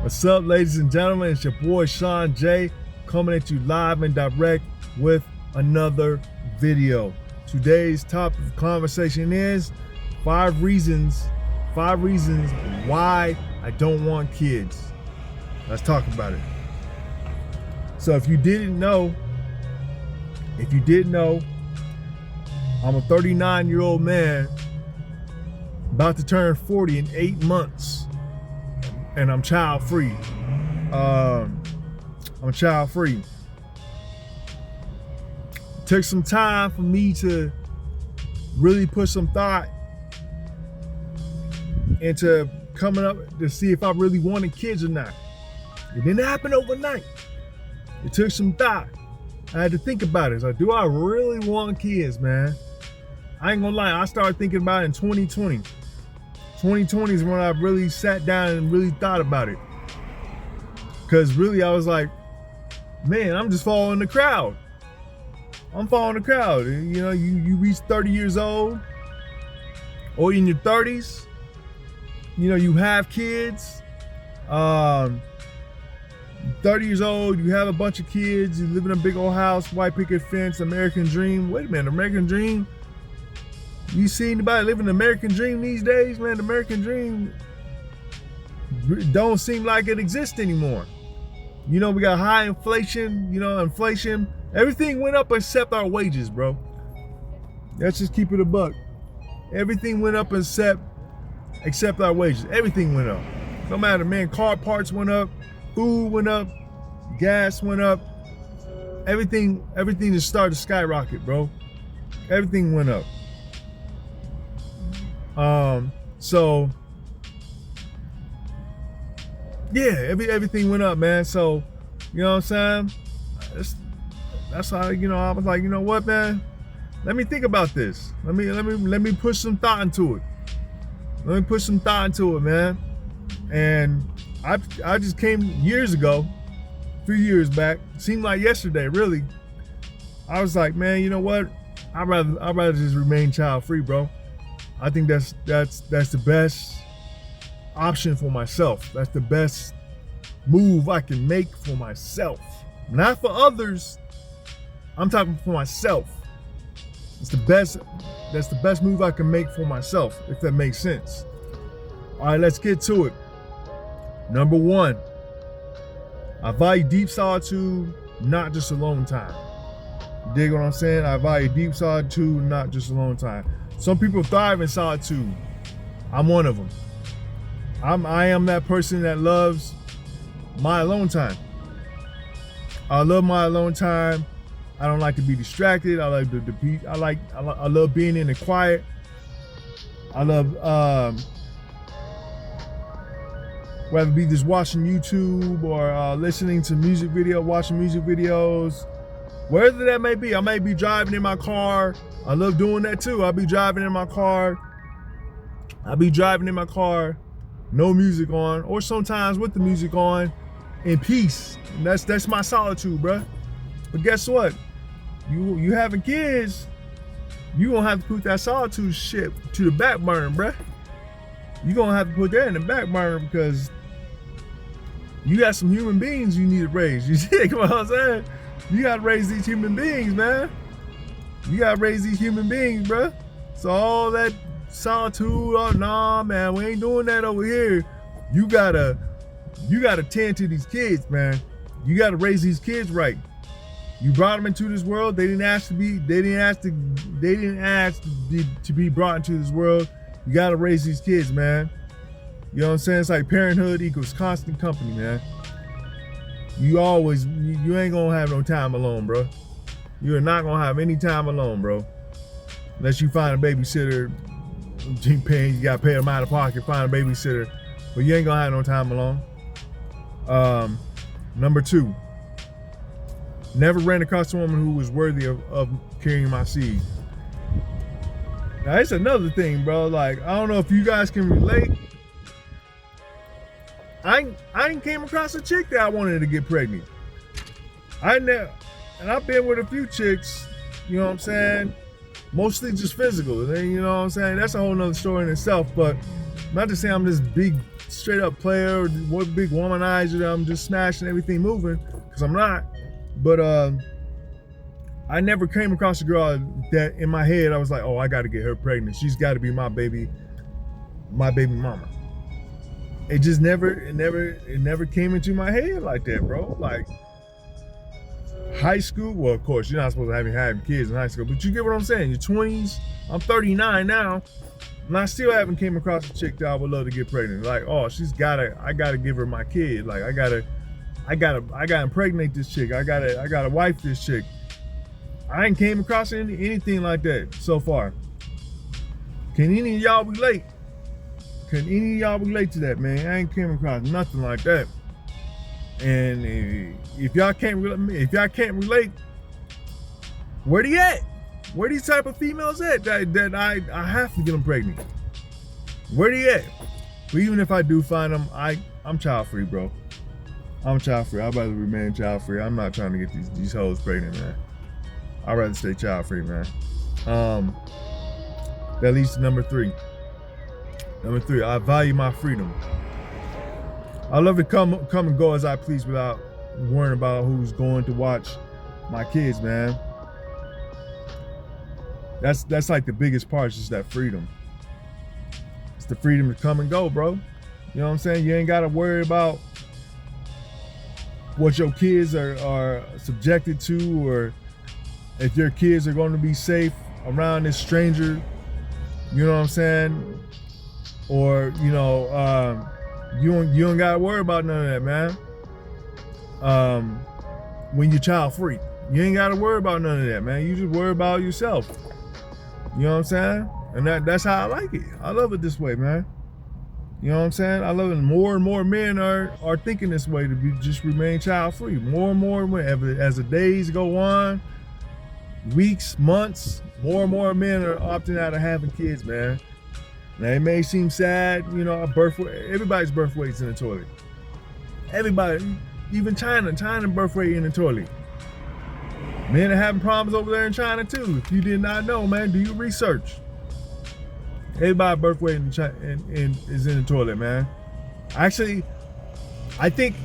What's up, ladies and gentlemen? It's your boy Sean J, coming at you live and direct with another video. Today's topic of conversation is 5 reasons why I don't want kids. Let's talk about it. So if you didn't know, I'm a 39-year-old man about to turn 40 in 8 months. And I'm child free. Took some time for me to really put some thought into coming up to see if I really wanted kids or not. It didn't happen overnight. It took some thought. I had to think about it. So, do I really want kids, man? I ain't gonna lie, I started thinking about it in 2020. 2020 is when I really sat down and really thought about it. Because really I was like, man, I'm just following the crowd. I'm following the crowd. You know, you reach 30 years old or in your 30s, you know, you have kids. 30 years old, you have a bunch of kids, you live in a big old house, white picket fence, American dream. Wait a minute, American dream? You see anybody living the American dream these days, man? The American dream don't seem like it exists anymore. You know, we got high inflation, everything went up except our wages, bro. Let's just keep it a buck. Everything went up except our wages. Everything went up. No matter, man, car parts went up, food went up, gas went up. Everything just started to skyrocket, bro. Everything went up. So yeah, everything went up, man. So, you know what I'm saying? That's how, you know, I was like, you know what, man? Let me think about this. Let me put some thought into it. Let me put some thought into it, man. And I just came years ago, a few years back, seemed like yesterday, really. I was like, man, you know what? I'd rather just remain child free, bro. I think that's the best option for myself. That's the best move I can make for myself. Not for others. I'm talking for myself. That's the best move I can make for myself, if that makes sense. All right, let's get to it. Number 1, I value deep solitude, not just alone time. You dig what I'm saying? I value deep solitude, not just alone time. Some people thrive in solitude. I'm one of them. I am that person that loves my alone time. I love my alone time. I don't like to be distracted. I love being in the quiet. I love whether it be just watching YouTube or listening to watching music videos, wherever that may be. I may be driving in my car. I love doing that too. I'll be driving in my car, no music on, or sometimes with the music on, in peace. And that's my solitude, bruh. But guess what? You having kids, you gonna have to put that solitude shit to the back burner, bruh. You gonna have to put that in the back burner because you got some human beings you need to raise. You see, come on, what I'm saying? You gotta raise these human beings, man. You gotta raise these human beings, bruh. So all that solitude, oh nah, man, we ain't doing that over here. You gotta tend to these kids, man. You gotta raise these kids right. You brought them into this world. They didn't ask to be brought into this world. You gotta raise these kids, man. You know what I'm saying? It's like parenthood equals constant company, man. You ain't gonna have no time alone, bro. You're not gonna have any time alone, bro. Unless you find a babysitter. You gotta pay them out of pocket, find a babysitter. But you ain't gonna have no time alone. Number 2, never ran across a woman who was worthy of carrying my seed. Now, it's another thing, bro. Like, I don't know if you guys can relate. I ain't came across a chick that I wanted to get pregnant. And I've been with a few chicks, you know what I'm saying? Mostly just physical. And then, you know what I'm saying? That's a whole nother story in itself. But not to say I'm this big straight up player or what big womanizer that I'm just smashing everything moving, because I'm not. But I never came across a girl that in my head I was like, oh, I got to get her pregnant. She's got to be my baby mama. It just never came into my head like that, bro. Like high school, well, of course, you're not supposed to have kids in high school, but you get what I'm saying. Your 20s, I'm 39 now, and I still haven't came across a chick that I would love to get pregnant. Like, oh, I gotta give her my kid. Like, I gotta impregnate this chick. I gotta wife this chick. I ain't came across anything like that so far. Can any of y'all relate? Can any of y'all relate to that, man? I ain't came across nothing like that. And if y'all can't relate, where they at? Where these type of females at that I have to get them pregnant? Where they at? But even if I do find them, I'm child free, bro. I'm child free. I'd rather remain child free. I'm not trying to get these hoes pregnant, man. I'd rather stay child free, man. That leads to number 3. Number 3, I value my freedom. I love to come and go as I please without worrying about who's going to watch my kids, man. That's like the biggest part, is just that freedom. It's the freedom to come and go, bro. You know what I'm saying? You ain't got to worry about what your kids are subjected to, or if your kids are going to be safe around this stranger. You know what I'm saying? Or, you know, you don't gotta worry about none of that, man. When you're child free, you ain't gotta worry about none of that, man. You just worry about yourself. You know what I'm saying? And that's how I like it. I love it this way, man. You know what I'm saying? I love it. More and more men are thinking this way, to just remain child free. More and more as the days go on, weeks, months, more and more men are opting out of having kids, man. Now, it may seem sad, you know, everybody's birth weight's in the toilet. Everybody, even China birth weight in the toilet. Men are having problems over there in China too. If you did not know, man, do your research. Everybody's birth weight is in the toilet, man. Actually, I think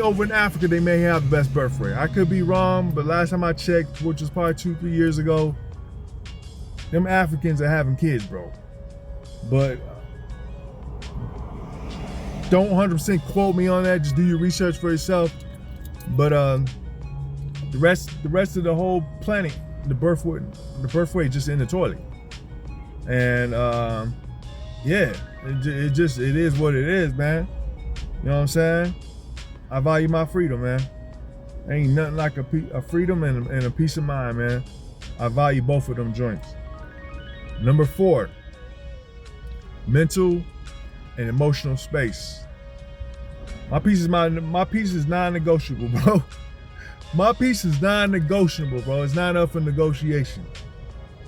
over in Africa they may have the best birth rate. I could be wrong, but last time I checked, which was probably 2-3 years ago, them Africans are having kids, bro. But don't 100% quote me on that. Just do your research for yourself. But the rest of the whole planet, the birth weight just in the toilet. And yeah, it is what it is, man. You know what I'm saying? I value my freedom, man. Ain't nothing like a freedom and a peace of mind, man. I value both of them joints. Number 4. Mental and emotional space. My peace is non-negotiable, bro. My peace is non-negotiable, bro. It's not up for negotiation.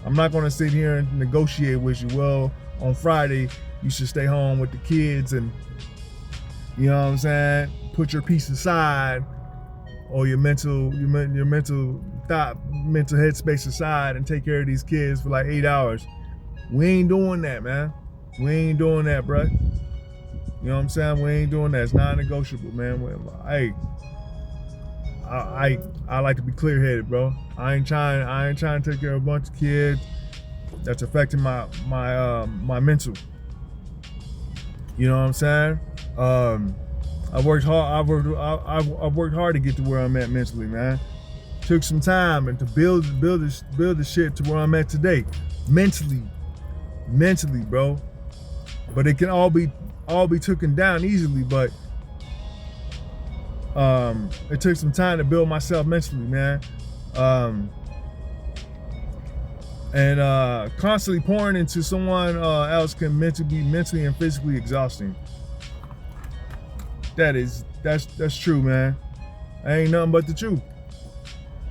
I'm not gonna sit here and negotiate with you. Well, on Friday you should stay home with the kids, and you know what I'm saying, put your peace aside, or your mental headspace aside, and take care of these kids for like 8 hours. We ain't doing that, man. We ain't doing that, bro. You know what I'm saying? We ain't doing that. It's non-negotiable, man. Hey, I like to be clear-headed, bro. I ain't trying to take care of a bunch of kids that's affecting my mental. You know what I'm saying? I've worked hard. I've worked hard to get to where I'm at mentally, man. Took some time and to build the shit to where I'm at today, mentally, bro. But it can all be taken down easily. But it took some time to build myself mentally, man. And constantly pouring into someone else can be mentally and physically exhausting. That's true, man. That ain't nothing but the truth.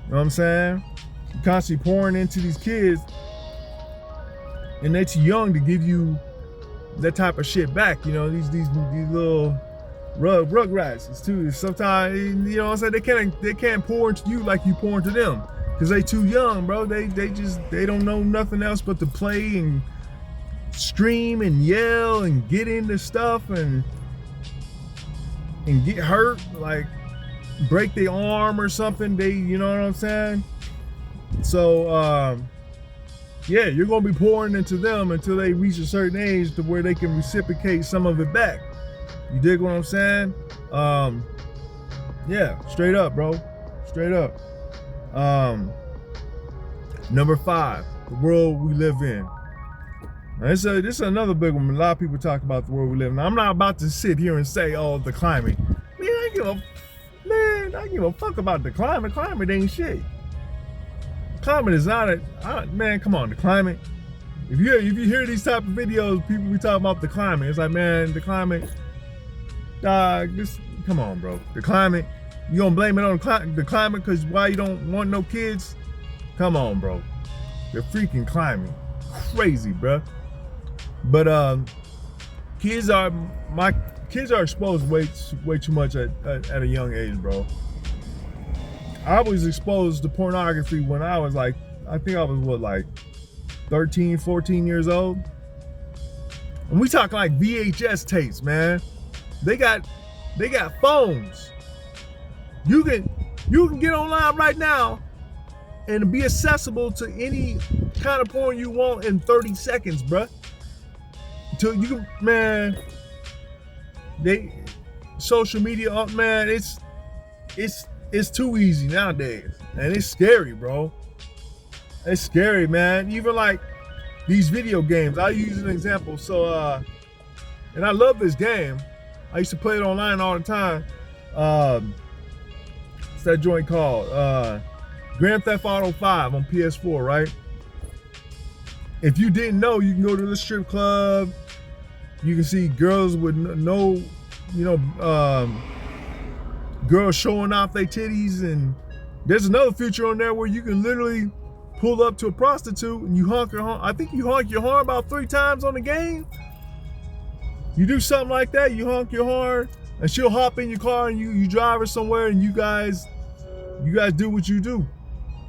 You know what I'm saying? You're constantly pouring into these kids, and they're too young to give you that type of shit back. You know, these little rugrats. It's too sometimes, you know what I'm saying, they can't pour into you like you pour into them, because they too young, bro. They don't know nothing else but to play and scream and yell and get into stuff and get hurt, like break their arm or something. You know what I'm saying? So yeah, you're gonna be pouring into them until they reach a certain age to where they can reciprocate some of it back. You dig what I'm saying? Yeah, straight up, bro. Straight up. Number 5, the world we live in. Now, this is another big one. A lot of people talk about the world we live in. Now, I'm not about to sit here and say, oh, the climate. Man, I give a fuck about the climate. Climate ain't shit. Climate is not man, come on, the climate. If you hear these type of videos, people be talking about the climate. It's like, man, the climate, dog, come on, bro. The climate, you gonna blame it on the climate because why you don't want no kids? Come on, bro. The freaking climate. Crazy, bro. But my kids are exposed way too much at a young age, bro. I was exposed to pornography when I was like, I think I was like 13, 14 years old. And we talking like VHS tapes, man. They got phones. You can get online right now and be accessible to any kind of porn you want in 30 seconds, bruh. Till you can, man, social media, man, it's too easy nowadays. And it's scary, bro. It's scary, man. Even like these video games, I'll use an example. So, and I love this game. I used to play it online all the time. What's that joint called? Grand Theft Auto 5 on PS4, right? If you didn't know, you can go to the strip club. You can see girls with girls showing off their titties, and there's another feature on there where you can literally pull up to a prostitute and you honk your horn. I think you honk your horn about 3 times on the game. You do something like that, you honk your horn, and she'll hop in your car and you drive her somewhere, and you guys do what you do.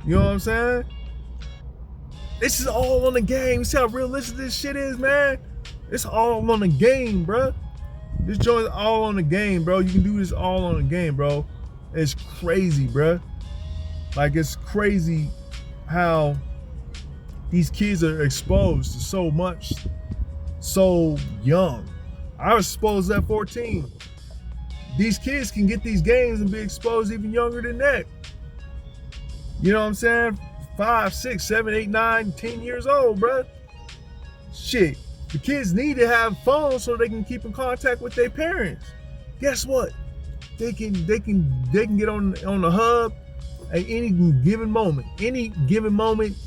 You know what I'm saying? This is all on the game. You see how realistic this shit is, man? It's all on the game, bro. This joint is all on the game, bro. You can do this all on the game, bro. It's crazy, bro. Like, it's crazy how these kids are exposed to so much so young. I was exposed at 14. These kids can get these games and be exposed even younger than that. You know what I'm saying? 5, 6, 7, 8, 9, 10 years old, bro. Shit. The kids need to have phones so they can keep in contact with their parents. Guess what? They can get on the hub at any given moment,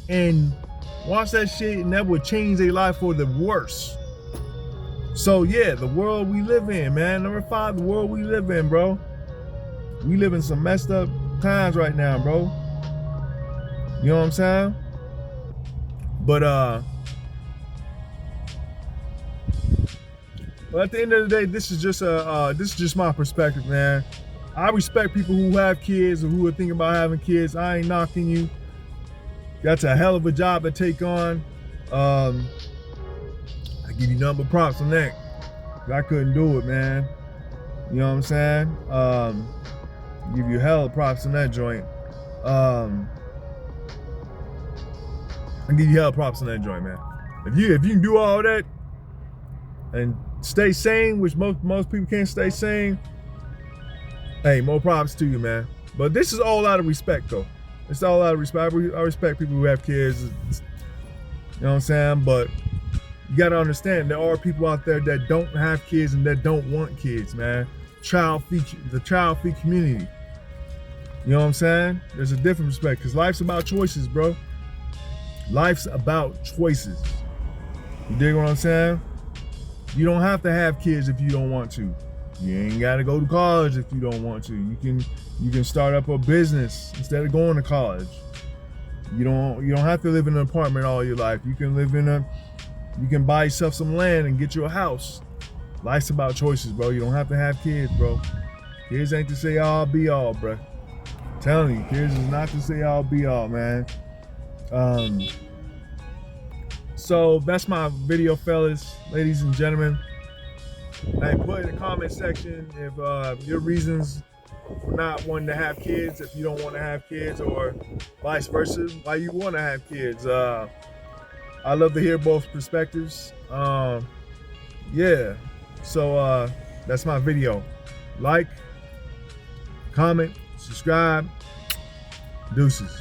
and watch that shit, and that would change their life for the worse. So yeah, the world we live in, man. Number 5, the world we live in, bro. We live in some messed up times right now, bro. You know what I'm saying? But at the end of the day, this is just my perspective, man. I respect people who have kids or who are thinking about having kids. I ain't knocking you. That's a hell of a job to take on. I give you nothing but props on that. I couldn't do it, man. You know what I'm saying? Give you hell of props on that joint. I give you hell props on that joint, man. If you can do all that and stay sane, which most people can't stay sane, hey, more props to you, man. But this is all out of respect, though. It's all out of respect. I respect people who have kids. You know what I'm saying? But you gotta understand, there are people out there that don't have kids and that don't want kids, man. The child-free community. You know what I'm saying? There's a different respect, because life's about choices, bro. Life's about choices. You dig what I'm saying? You don't have to have kids if you don't want to. You ain't gotta go to college if you don't want to. You can start up a business instead of going to college. You don't have to live in an apartment all your life. You can buy yourself some land and get you a house. Life's about choices, bro. You don't have to have kids, bro. Kids ain't to say all be all, bro. I'm telling you, kids is not to say all be all, man. So that's my video, fellas, ladies and gentlemen. Hey, put in the comment section if your reasons for not wanting to have kids, if you don't want to have kids, or vice versa, why you want to have kids. I love to hear both perspectives. Yeah, so that's my video. Like, comment, subscribe, deuces.